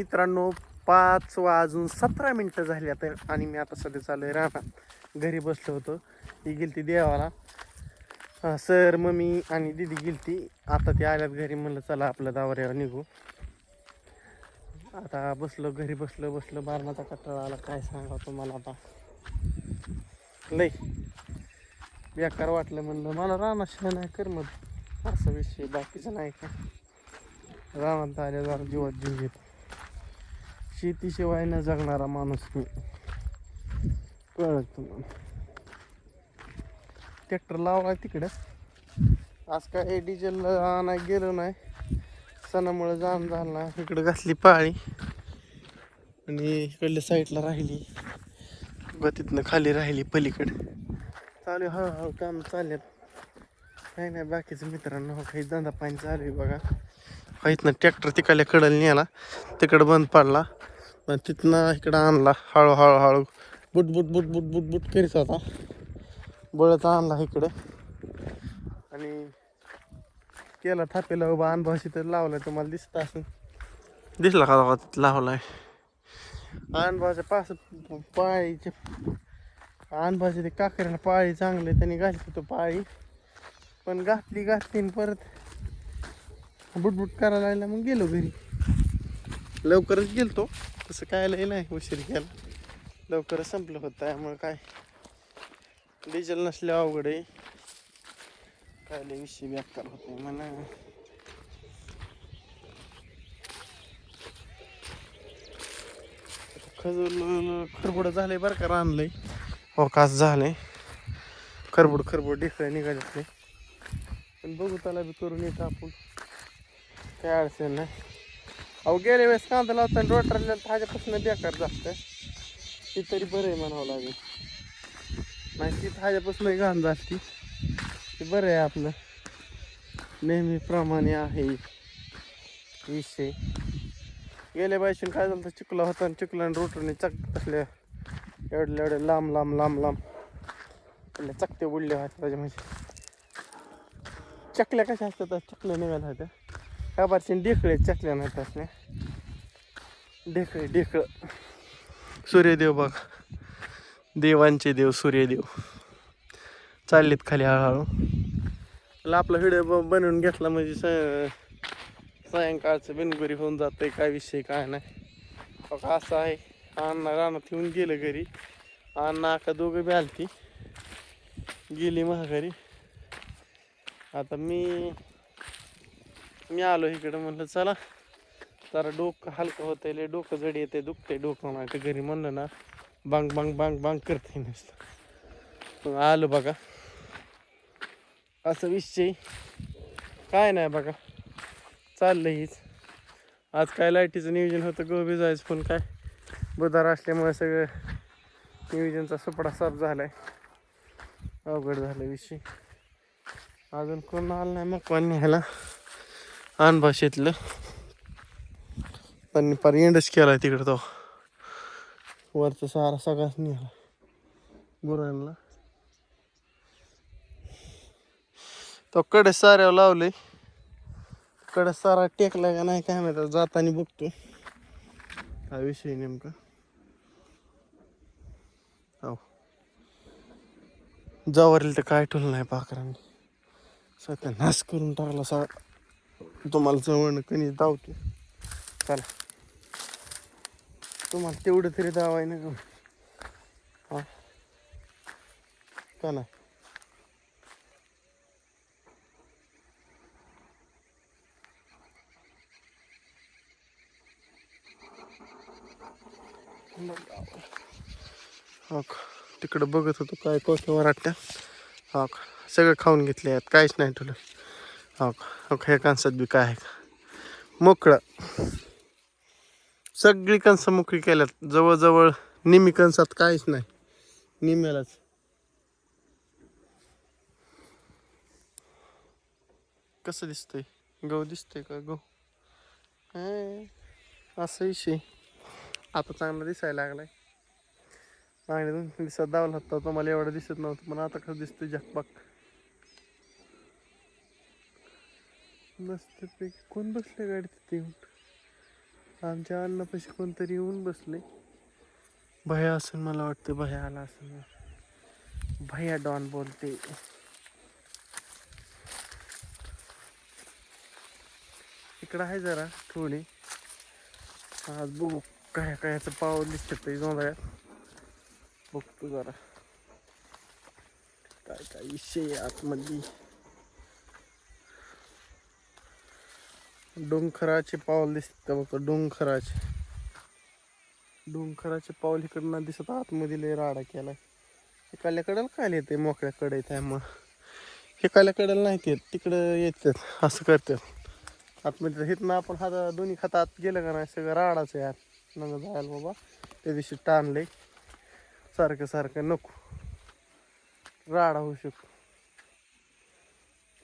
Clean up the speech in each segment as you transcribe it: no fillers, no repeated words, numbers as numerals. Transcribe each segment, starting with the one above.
मित्रांनो 5:17 झाली आता आणि मी आता सध्या चालू आहे राहणार घरी बसलो होतो. ही गेलती देवाला सर मम्मी आणि दिदी गेलती. आता ते आल्यात घरी, म्हणलं चला आपलं दावऱ्यावर निघू. आता बसलो घरी, बसलो बारणाचा कटाळा आला, काय सांगा तुम्हाला. आता लय बेकार वाटलं, म्हणलं मला रानाशिवाय नाही करमत. असा विषय, बाकीचा नाही का. रानात आल्या जरा जीवात जीव घेतो. शेतीशिवाय न जगणारा माणूस मी, कळत तुम्हाला. ट्रॅक्टर लावला तिकडं. आज काय डिझेल आणाय गेलो नाही, सणामुळे जाम झालं ना. इकडं घातली पाळी आणि इकडल्या साईडला राहिली, तिथनं खाली राहिली पलीकडे. चालू हळूहळू काम चालल्यात. काही नाही बाकीचं मित्रांनो. काही धंदा पाणी चालू आहे बघा. इथनं ट्रॅक्टर तिकडल्या कडल नेला, तिकडं बंद पडला, पण तिथनं इकडं आणला. हळूहळू boot boot boot boot boot boot करीत होता. बळच आणला इकडं आणि केला थापेला उभा. अनुभवाशी तर लावलाय, तुम्हाला दिसत असून दिसला का लावलाय. अनुभवाच्या पास पाळीचे अनुभवाच्या ते काकऱ्याला पाळी चांगले त्यांनी घातली होतं पाळी, पण घातली परत बुटबुट करायला लागला. मग गेलो घरी. लवकरच गेलतो, तसं काय लय नाही उशीर केला, लवकरच संपलं होतं. त्यामुळे काय डिझेल नसले अवघड आहे. काय लय विषय बेकार होते म्हणा. खरबुड झालंय बरं का, रानलंय अवकाश झालंय. खरबूड ढेकळं निघाले, पण बघू त्याला बी करून येतं आपण, काय अडचण नाही. अहो गेल्या वेळेस कांदा लावताना रोटरला ह्याच्यापासून बेकार जास्त, ती तरी बरं आहे म्हणावं लागेल. नाही ती ह्याच्यापासून घाण जाते, ते बरं आहे आपलं. नेहमीप्रमाणे आहे विषय. गेल्या बायशीन काय झालं, चिखला होता आणि चिखला आणि रोटरने तसल्या एवढे लांब चकते उडल्या होत्या. त्याच्या म्हणजे चकल्या कशा असतात, चकल्या निघाल्या होत्या. ह्या बारशी ढेकळे चकल्या नाही असल्या, ढेकळं. सूर्यदेव बघ, देवांचे देव सूर्यदेव चाललेत खाली हळूहळू. आपला व्हिडिओ बनवून घेतला म्हणजे सायंकाळचं बिनगुरी होऊन जातंय. काय विषय काय नाही बघा, असं आहे. अण्णा रानात येऊन गेलं घरी. अण्णा का दोघं बी आलती, गेली महागारी. आता मी आलो इकडं, म्हणलं चला जरा डोकं हलकं होतंय. लय डोकं जड येते, दुखतंय डोकं. नाही तर घरी म्हणलं ना बांग बांग बांग बांग करते नुसतं. मग आलो बघा, असं विषय काय नाही बघा, चाललंय हीच. आज काय लाईटीचं नियोजन होतं, गोबी जायचं, पण काय बुधार असल्यामुळे सगळं नियोजनचा सुपडा साफ झालाय. अवघड झालं विषय. अजून कोण आलं नाही मग कोण न्यायला भाषेतलं, पण पार एंडच केलाय तिकडं. तो वरचा सारा सगळाच निघाला गुरांना. तो कडे साऱ्यावर लावले, कडे सारा टेकला का नाही काय माहिती, जाताना बघतो हा विषय नेमका. हो जावरील तर काय ठेवलं नाही पाखरांनी, सध्या नाश करून टाकला सा. तुम्हाला जवळ कणी धावतो. चला तुम्हाला तेवढं तरी दावाय ना का, हा का नाही. हो तिकडं बघत होतो काय कोठं वराट्या. हो सगळं खाऊन घेतले आहेत, काहीच नाही ठेवलं. हो ह्या कणसात बी काय आहे का मोकळं. सगळी कणसं मोकळी केल्यात, जवळजवळ निम्मी कणसात काहीच नाही, निम्म्यालाच. कसं दिसतंय, गहू दिसतंय का गहू. असं विषय आता चांगला दिसायला लागलाय. मागल्या 2-3 दिवसात दावला होता, तुम्हाला एवढं दिसत नव्हतं, पण आता कसं दिसतंय झकपक. मस्त पैकी कोण बसले गाडी तिथे येऊन. आमच्या अन्नापाशी कोणतरी येऊन बसले. भया असेल मला वाटतं, भया आला असेल. भैया डॉन बोलते. इकडं आहे जरा थोडी. आज बघू काय कायचं पाव दिसत जोंधळ्यात. बघतो जरा काय काय विषय आतमध्ये. डोंगराचे पाऊल दिसत बघ. डोंगराचे पाऊल इकडनं दिसत. आतमध्ये लय राडा केलाय. एकाल्या कडेला काय येते मोकळ्या कडे, त्यामुळं एकाल्या कडेला नाहीत येत, तिकडं येतात असं करतात आतमध्ये. हिथनं आपण हात दोन्ही खातात गेलं का नाही सगळं राडाच आहे आत. नग जायला बाबा, त्या दिवशी टाणले सारखं सारखं नको, राडा होऊ शकतो.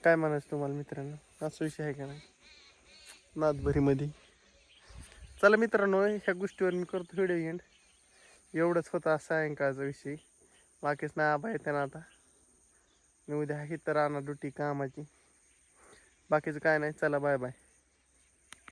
काय म्हणायचं तुम्हाला मित्रांनो, असा विषय आहे का नाही नाथभरीमध्ये. चला मित्रांनो, ह्या गोष्टीवर मी करतो व्हिडिओ एंड. एवढंच होतं सायंकाळचा विषय, बाकीच नाही. आबा येते ना आता, मी उद्या इथं राहणार ड्युटी कामाची. बाकीचं काय नाही. चला बाय बाय.